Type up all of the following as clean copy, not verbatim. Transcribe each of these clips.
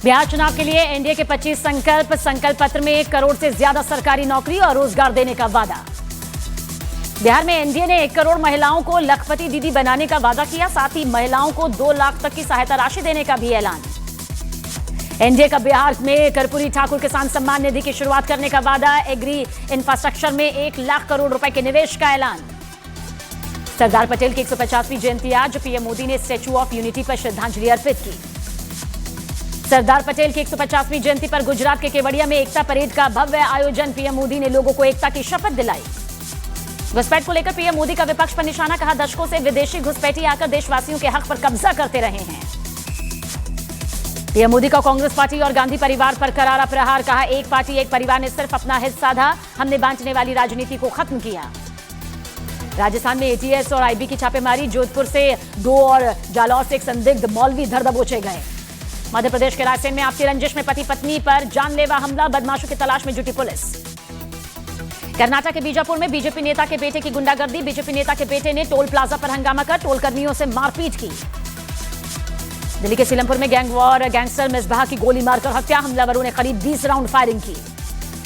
बिहार चुनाव के लिए एनडीए के 25 संकल्प पत्र में 1 करोड़ से ज्यादा सरकारी नौकरी और रोजगार देने का वादा। बिहार में एनडीए ने 1 करोड़ महिलाओं को लखपति दीदी बनाने का वादा किया। साथ ही महिलाओं को 2 लाख तक की सहायता राशि देने का भी ऐलान। एनडीए का बिहार में कर्पूरी ठाकुर किसान सम्मान निधि की शुरुआत करने का वादा। एग्री इंफ्रास्ट्रक्चर में 1 लाख करोड़ रुपए के निवेश का ऐलान। सरदार पटेल की 150वीं जयंती आज। पीएम मोदी ने स्टैच्यू ऑफ यूनिटी पर श्रद्धांजलि अर्पित की। सरदार पटेल की 150वीं जयंती पर गुजरात के केवड़िया में एकता परेड का भव्य आयोजन। पीएम मोदी ने लोगों को एकता की शपथ दिलाई। घुसपैठ को लेकर पीएम मोदी का विपक्ष पर निशाना। कहा, दशकों से विदेशी घुसपैठी आकर देशवासियों के हक पर कब्जा करते रहे हैं। पीएम मोदी का कांग्रेस पार्टी और गांधी परिवार पर करारा प्रहार। कहा, एक पार्टी एक परिवार ने सिर्फ अपना हित साधा, हमने बांटने वाली राजनीति को खत्म किया। राजस्थान में एटीएस और आईबी की छापेमारी। जोधपुर से 2 और जालौर से एक संदिग्ध मौलवी धर दबोचे गए। मध्य प्रदेश के रायसेन में आपसी रंजिश में पति पत्नी पर जानलेवा हमला। बदमाशों की तलाश में जुटी पुलिस। कर्नाटक के बीजापुर में बीजेपी नेता के बेटे की गुंडागर्दी। बीजेपी नेता के बेटे ने टोल प्लाजा पर हंगामा कर टोल कर्मियों से मारपीट की। दिल्ली के सीलमपुर में गैंगस्टर मिसबाह की गोली मारकर हत्या। हमलावरों ने करीब 20 राउंड फायरिंग की।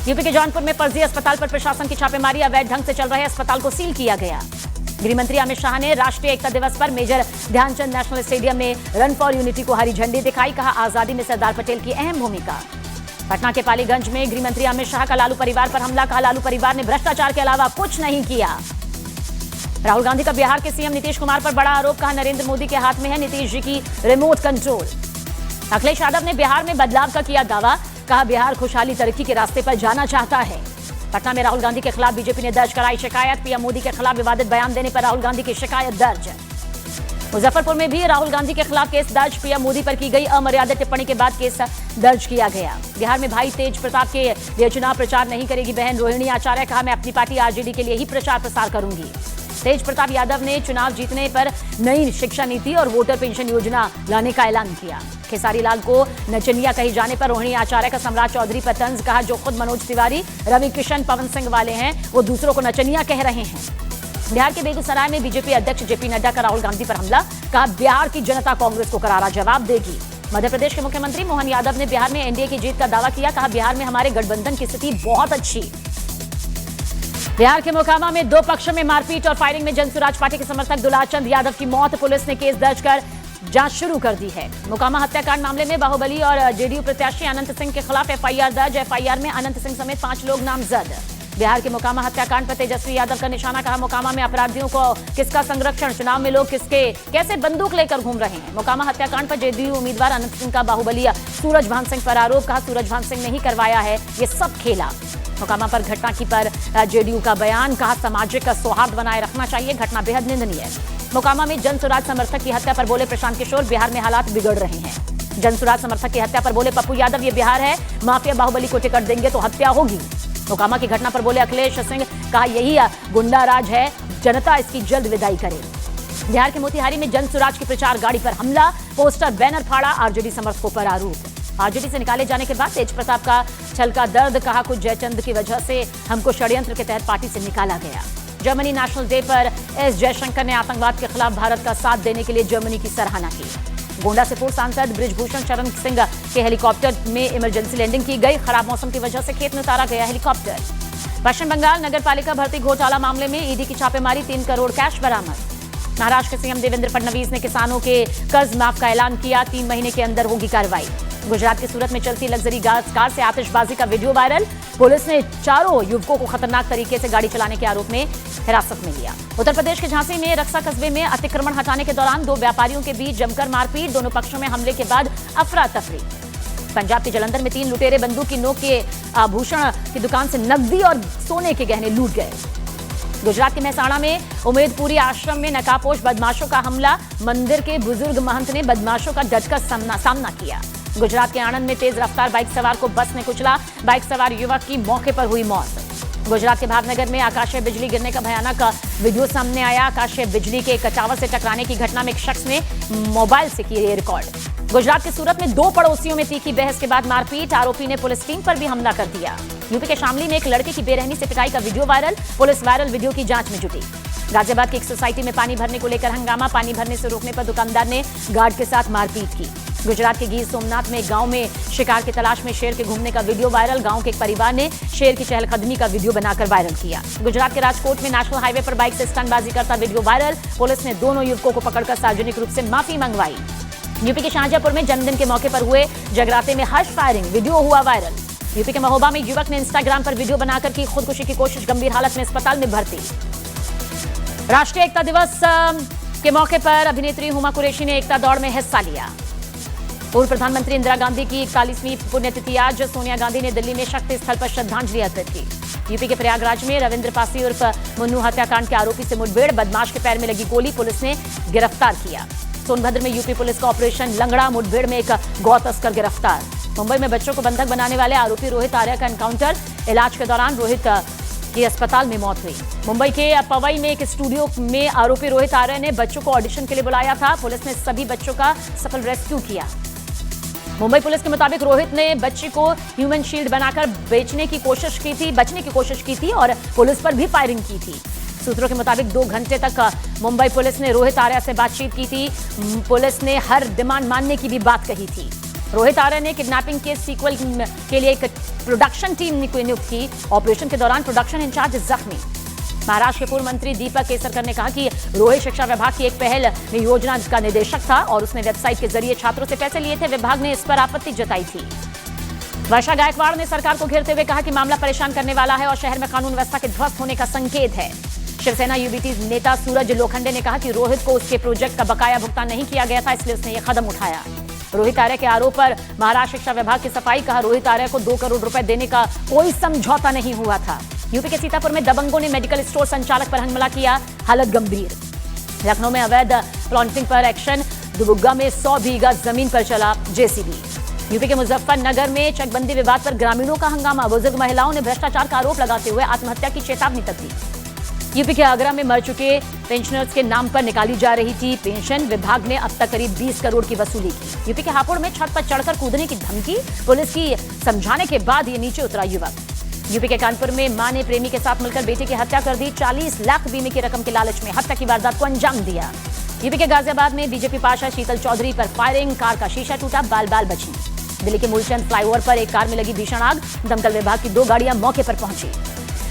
यूपी के जौनपुर में फर्जी अस्पताल पर प्रशासन की छापेमारी। अवैध ढंग से चल रहे अस्पताल को सील किया गया। गृह मंत्री अमित शाह ने राष्ट्रीय एकता दिवस पर मेजर ध्यानचंद नेशनल स्टेडियम में रन फॉर यूनिटी को हरी झंडी दिखाई। कहा, आजादी में सरदार पटेल की अहम भूमिका। पटना के पालीगंज में गृह मंत्री अमित शाह का लालू परिवार पर हमला। कहा, लालू परिवार ने भ्रष्टाचार के अलावा कुछ नहीं किया। राहुल गांधी का बिहार के सीएम नीतीश कुमार पर बड़ा आरोप। कहा, नरेंद्र मोदी के हाथ में है नीतीश जी की रिमोट कंट्रोल। अखिलेश यादव ने बिहार में बदलाव का किया दावा। कहा, बिहार खुशहाली तरक्की के रास्ते पर जाना चाहता है। पटना में राहुल गांधी के खिलाफ बीजेपी ने दर्ज कराई शिकायत। पीएम मोदी के खिलाफ विवादित बयान देने पर राहुल गांधी की शिकायत दर्ज। मुजफ्फरपुर में भी राहुल गांधी के खिलाफ केस दर्ज। पीएम मोदी पर की गई अमर्यादित टिप्पणी के बाद केस दर्ज किया गया। बिहार में भाई तेज प्रताप के लिए चुनाव प्रचार नहीं करेगी बहन रोहिणी आचार्य। कहा, मैं अपनी पार्टी आरजेडी के लिए ही प्रचार प्रसार करूंगी। तेज प्रताप यादव ने चुनाव जीतने पर नई शिक्षा नीति और वोटर पेंशन योजना लाने का ऐलान किया। खेसारी लाल को नचनिया कही जाने पर रोहिणी आचार्य का सम्राट चौधरी पर तंज। कहा, जो खुद मनोज तिवारी, रवि किशन, पवन सिंह वाले हैं वो दूसरों को नचनिया कह रहे हैं। बिहार के बेगूसराय में बीजेपी अध्यक्ष जेपी नड्डा का राहुल गांधी पर हमला। कहा, बिहार की जनता कांग्रेस को करारा जवाब देगी। मध्य प्रदेश के मुख्यमंत्री मोहन यादव ने बिहार में एनडीए की जीत का दावा किया। कहा, बिहार में हमारे गठबंधन की स्थिति बहुत अच्छी। बिहार के मोकामा में 2 पक्षों में मारपीट और फायरिंग में जनसुराज पार्टी के समर्थक दुलाचंद यादव की मौत। पुलिस ने केस दर्ज कर जांच शुरू कर दी है। मोकामा हत्याकांड मामले में बाहुबली और जेडीयू प्रत्याशी अनंत सिंह के खिलाफ एफआईआर दर्ज। एफआईआर में अनंत सिंह समेत 5 लोग नामजद। बिहार के मोकामा हत्याकांड पर तेजस्वी यादव का निशाना। कहा, मोकामा में अपराधियों को किसका संरक्षण, चुनाव में लोग कैसे बंदूक लेकर घूम रहे हैं। मोकामा हत्याकांड पर जेडीयू उम्मीदवार अनंत सिंह का बाहुबली सूरजभान सिंह पर आरोप। कहा, सूरजभान सिंह ने ही करवाया है ये सब खेला। मोकामा पर घटना की पर जेडीयू का बयान। कहा, सामाजिक सौहार्द बनाए रखना चाहिए, घटना बेहद निंदनीय। मोकामा में जनसुराज समर्थक की हत्या पर बोले प्रशांत किशोर, बिहार में हालात बिगड़ रहे हैं। जनसुराज समर्थक की हत्या पर बोले पप्पू यादव, ये बिहार है, माफिया बाहुबली को टिकट देंगे तो हत्या होगी। मोकामा की घटना पर बोले अखिलेश सिंह। कहा, यही गुंडा राज है, जनता इसकी जल्द विदाई करे। बिहार के मोतिहारी में जनसुराज की प्रचार गाड़ी पर हमला। पोस्टर बैनर फाड़ा। आरजेडी समर्थकों पर आरोप। आरजेडी से निकाले जाने के बाद तेज प्रताप का छलका दर्द। कहा, कुछ जयचंद की वजह से हमको षड्यंत्र के तहत पार्टी से निकाला गया। जर्मनी नेशनल डे पर एस जयशंकर ने आतंकवाद के खिलाफ भारत का साथ देने के लिए जर्मनी की सराहना की। गोंडा से पूर्व सांसद बृजभूषण शरण सिंह के हेलीकॉप्टर में इमरजेंसी लैंडिंग की गई। खराब मौसम की वजह से खेत में उतारा गया हेलीकॉप्टर। पश्चिम बंगाल नगर पालिका भर्ती घोटाला मामले में ईडी की छापेमारी। 3 करोड़ कैश बरामद। महाराष्ट्र के सीएम देवेंद्र फडणवीस ने किसानों के कर्ज माफ का ऐलान किया। 3 महीने के अंदर होगी कार्रवाई। गुजरात के सूरत में चलती लग्जरी कार से आतिशबाजी का वीडियो वायरल। पुलिस ने 4 युवकों को खतरनाक तरीके से गाड़ी चलाने के आरोप में हिरासत में लिया। उत्तर प्रदेश के झांसी में रक्सा कस्बे में अतिक्रमण हटाने के दौरान 2 व्यापारियों के बीच जमकर मारपीट। दोनों पक्षों में हमले के बाद अफरा तफरी। पंजाब के जलंधर में 3 लुटेरे बंदूक की नोक के आभूषण की दुकान से नकदी और सोने के गहने लूट गए। गुजरात के मेहसाणा में उमेदपुरी आश्रम में नकाबपोश बदमाशों का हमला। मंदिर के बुजुर्ग महंत ने बदमाशों का डटकर सामना किया। गुजरात के आणंद में तेज रफ्तार बाइक सवार को बस ने कुचला। बाइक सवार युवक की मौके पर हुई मौत। गुजरात के भावनगर में आकाशीय बिजली गिरने का भयानक वीडियो सामने आया। आकाशीय बिजली के एक टावर से टकराने की घटना में एक शख्स ने मोबाइल से किया रिकॉर्ड। गुजरात के सूरत में 2 पड़ोसियों में तीखी बहस के बाद मारपीट। आरोपी ने पुलिस टीम पर भी हमला कर दिया। यूपी के शामली में एक लड़के की बेरहमी से पिटाई का video viral. Police viral video की जांच में जुटी। गाजियाबाद की एक सोसाइटी में पानी भरने को लेकर हंगामा। पानी भरने से रोकने पर दुकानदार ने गार्ड के साथ मारपीट की। गुजरात के गिर सोमनाथ में गांव में शिकार की तलाश में शेर के घूमने का वीडियो वायरल। गांव के एक परिवार ने शेर की चहलकदमी का वीडियो बनाकर वायरल किया। गुजरात के राजकोट में नेशनल हाईवे पर बाइक से स्टंटबाजी करता वीडियो वायरल। पुलिस ने दोनों युवकों को पकड़कर सार्वजनिक रूप से माफी मंगवाई। यूपी के शाहजहांपुर में जन्मदिन के मौके पर हुए जगराते में हर्ष फायरिंग वीडियो हुआ वायरल। यूपी के महोबा में युवक ने इंस्टाग्राम पर वीडियो बनाकर की खुदकुशी की कोशिश, गंभीर हालत में अस्पताल में भर्ती। राष्ट्रीय एकता दिवस के मौके पर अभिनेत्री हुमा कुरैशी ने एकता दौड़ में हिस्सा लिया। पूर्व प्रधानमंत्री इंदिरा गांधी की 41वीं पुण्यतिथि आज। सोनिया गांधी ने दिल्ली में शक्ति स्थल पर श्रद्धांजलि अर्पित की। यूपी के प्रयागराज में रविंद्र पासी उर्फ मुन्नू हत्याकांड के आरोपी से मुठभेड़, बदमाश के पैर में लगी गोली, पुलिस ने गिरफ्तार किया। सोनभद्र में यूपी पुलिस का ऑपरेशन लंगड़ा, मुठभेड़ में एक गौ तस्कर गिरफ्तार। मुंबई में बच्चों को बंधक बनाने वाले आरोपी रोहित आर्या का एनकाउंटर, इलाज के दौरान रोहित की अस्पताल में मौत हुई। मुंबई के पवई में एक स्टूडियो में आरोपी रोहित आर्या ने बच्चों को ऑडिशन के लिए बुलाया था। पुलिस ने सभी बच्चों का सफल रेस्क्यू किया। मुंबई पुलिस के मुताबिक रोहित ने बच्ची को ह्यूमन शील्ड बनाकर बचने की कोशिश की थी और पुलिस पर भी फायरिंग की थी। सूत्रों के मुताबिक 2 घंटे तक मुंबई पुलिस ने रोहित आर्या से बातचीत की थी। पुलिस ने हर डिमांड मानने की भी बात कही थी। रोहित आर्या ने किडनैपिंग के सीक्वल के लिए एक प्रोडक्शन टीम नियुक्त की। ऑपरेशन के दौरान प्रोडक्शन इंचार्ज जख्मी। महाराष्ट्र के पूर्व मंत्री दीपक केसरकर ने कहा कि रोहित शिक्षा विभाग की एक पहल में योजना का निदेशक था और उसने वेबसाइट के जरिए छात्रों से पैसे लिए थे। विभाग ने इस पर आपत्ति जताई थी। वर्षा गायकवाड़ ने सरकार को घेरते हुए कहा कि मामला परेशान करने वाला है और शहर में कानून व्यवस्था के ध्वस्त होने का संकेत है। शिवसेना यूबीटी नेता सूरज लोखंडे ने कहा कि रोहित को उसके प्रोजेक्ट का बकाया भुगतान नहीं किया गया था, इसलिए उसने यह कदम उठाया। रोहित आर्या के आरोप पर महाराष्ट्र शिक्षा विभाग की सफाई। कहा, रोहित आर्या को 2 करोड़ रुपए देने का कोई समझौता नहीं हुआ था। यूपी के सीतापुर में दबंगों ने मेडिकल स्टोर संचालक पर हमला किया, हालत गंभीर। लखनऊ में अवैध प्लॉटिंग पर एक्शन। दुबुग्गा में 100 बीघा जमीन पर चला जेसीबी। यूपी के मुजफ्फरनगर में चकबंदी विवाद पर ग्रामीणों का हंगामा। बुजुर्ग महिलाओं ने भ्रष्टाचार का आरोप लगाते हुए आत्महत्या की चेतावनी तक दी। यूपी के आगरा में मर चुके पेंशनर्स के नाम पर निकाली जा रही थी पेंशन। विभाग ने अब तक करीब 20 करोड़ की वसूली की। यूपी के हापुड़ में छत पर चढ़कर कूदने की धमकी, पुलिस की समझाने के बाद ये नीचे उतरा युवक। यूपी के कानपुर में मां ने प्रेमी के साथ मिलकर बेटे की हत्या कर दी। 40 लाख बीमे की रकम के लालच में हत्या की वारदात को अंजाम दिया। यूपी के गाजियाबाद में बीजेपी पार्षद शीतल चौधरी पर फायरिंग, कार का शीशा टूटा, बाल बाल बची। दिल्ली के मूलचंद फ्लाईओवर पर एक कार में लगी भीषण आग, दमकल विभाग की 2 गाड़ियां मौके पर पहुंची।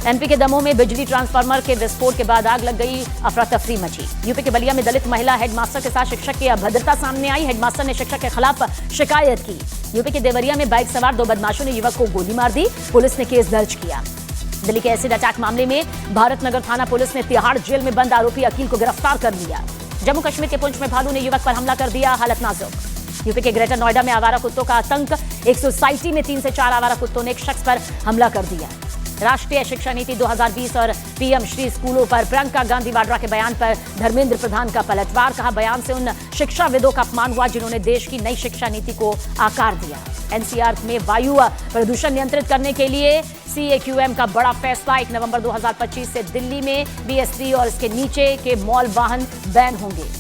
एमपी के दमोह में बिजली ट्रांसफार्मर के विस्फोट के बाद आग लग गई, अफरा तफरी मची। यूपी के बलिया में दलित महिला हेडमास्टर के साथ शिक्षक की अभद्रता सामने आई। हेडमास्टर ने शिक्षक के खिलाफ शिकायत की। यूपी के देवरिया में बाइक सवार 2 बदमाशों ने युवक को गोली मार दी, पुलिस ने केस दर्ज किया। दिल्ली के एसिड अटैक मामले में भारत नगर थाना पुलिस ने तिहाड़ जेल में बंद आरोपी अकील को गिरफ्तार कर लिया। जम्मू कश्मीर के पुंछ में भालू ने युवक पर हमला कर दिया, हालत नाजुक। यूपी के ग्रेटर नोएडा में आवारा कुत्तों का आतंक। एक सोसाइटी में 3 से 4 आवारा कुत्तों ने एक शख्स पर हमला कर दिया। राष्ट्रीय शिक्षा नीति 2020 और पीएम श्री स्कूलों पर प्रियंका गांधी वाड्रा के बयान पर धर्मेंद्र प्रधान का पलटवार। कहा, बयान से उन शिक्षाविदों का अपमान हुआ जिन्होंने देश की नई शिक्षा नीति को आकार दिया। एनसीआर में वायु प्रदूषण नियंत्रित करने के लिए CAQM का बड़ा फैसला। 1 नवंबर 2025 से दिल्ली में BS3 और इसके नीचे के मॉल वाहन बैन होंगे।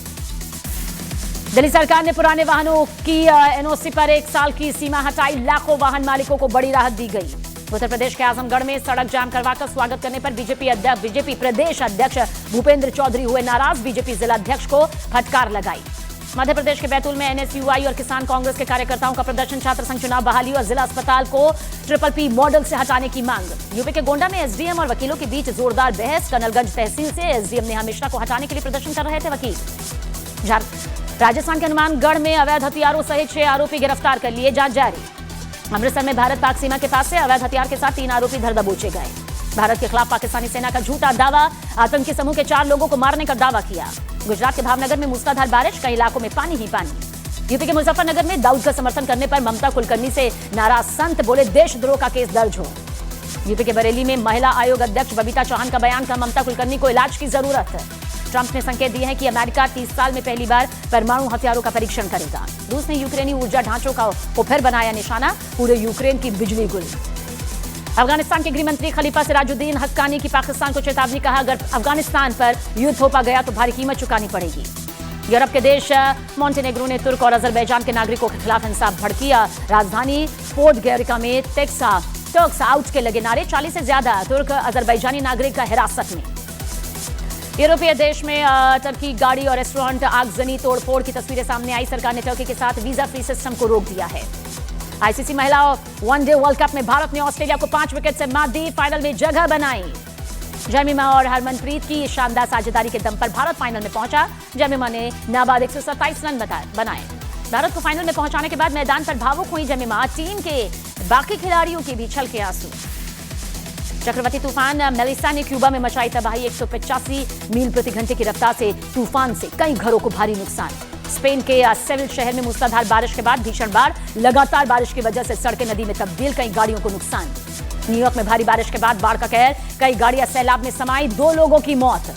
दिल्ली सरकार ने पुराने वाहनों की NOC पर 1 साल की सीमा हटाई। लाखों वाहन मालिकों को बड़ी राहत दी गई। उत्तर प्रदेश के आजमगढ़ में सड़क जाम करवाकर स्वागत करने पर बीजेपी प्रदेश अध्यक्ष भूपेंद्र चौधरी हुए नाराज। बीजेपी जिला अध्यक्ष को फटकार लगाई। मध्य प्रदेश के बैतूल में NSUI और किसान कांग्रेस के कार्यकर्ताओं का प्रदर्शन। छात्र संघ चुनाव बहाली और जिला अस्पताल को PPP मॉडल से हटाने की मांग। यूपी के गोंडा में SDM और वकीलों के बीच जोरदार बहस। कनलगंज तहसील से SDM नेहा मिश्रा को हटाने के लिए प्रदर्शन कर रहे थे वकील। राजस्थान के हनुमानगढ़ में अवैध हथियारों सहित 6 आरोपी गिरफ्तार कर लिए, जांच जारी। अमृतसर में भारत पाक सीमा के पास से अवैध हथियार के साथ 3 आरोपी धर दबोचे गए। भारत के खिलाफ पाकिस्तानी सेना का झूठा दावा। आतंकी समूह के 4 लोगों को मारने का दावा किया। गुजरात के भावनगर में मूसलाधार बारिश, कई इलाकों में पानी ही पानी। यूपी के मुजफ्फरनगर में दाऊद का समर्थन करने पर ममता कुलकर्णी से नाराज संत, बोले देशद्रोह का केस दर्ज हो। यूपी के बरेली में महिला आयोग अध्यक्ष बबीता चौहान का बयान। का ममता कुलकर्णी को इलाज की जरूरत है। ट्रंप ने संकेत दिए हैं कि अमेरिका 30 साल में पहली बार परमाणु हथियारों का परीक्षण करेगा। रूस ने यूक्रेनी ऊर्जा ढांचों को फिर बनाया निशाना, पूरे यूक्रेन की बिजली गुल। अफगानिस्तान के गृह मंत्री खलीफा सिराजुद्दीन हक्कानी की पाकिस्तान को चेतावनी। कहा, अगर अफगानिस्तान पर युद्ध थोपा गया तो भारी कीमत चुकानी पड़ेगी। यूरोप के देश मोंटेनेग्रो ने तुर्क और अजरबैजान के नागरिकों के खिलाफ हिंसा भड़किया। राजधानी पोडगोरिका में टर्क्स आउट के लगे नारे। 40 से ज्यादा तुर्क अजरबैजानी नागरिक हिरासत में। यूरोपीय देश में टर्की गाड़ी और रेस्टोरेंट आगजनी तोड़फोड़ की तस्वीरें सामने आई। सरकार ने टर्की के साथ वीजा फ्री सिस्टम को रोक दिया है। आईसीसी महिला वनडे वर्ल्ड कप में भारत ने ऑस्ट्रेलिया को 5 विकेट से मात दी, फाइनल में जगह बनाई। जमीमा और हरमनप्रीत की शानदार साझेदारी के दम पर भारत फाइनल में पहुंचा। जमीमा ने नाबाद 127 रन बनाए। भारत को फाइनल में पहुंचाने के बाद मैदान पर भावुक हुई जमीमा। टीम के बाकी खिलाड़ियों की भी छलके आंसू। चक्रवाती तूफान मेलिसा ने क्यूबा में मचाई तबाही। 185 मील प्रति घंटे की रफ्तार से तूफान से कई घरों को भारी नुकसान। स्पेन के सेविल शहर में मूसलाधार बारिश के बाद भीषण बाढ़। लगातार बारिश की वजह से सड़कें नदी में तब्दील, कई गाड़ियों को नुकसान। न्यूयॉर्क में भारी बारिश के बाद बाढ़ का कहर, कई गाड़ियां सैलाब में समाई, 2 लोगों की मौत।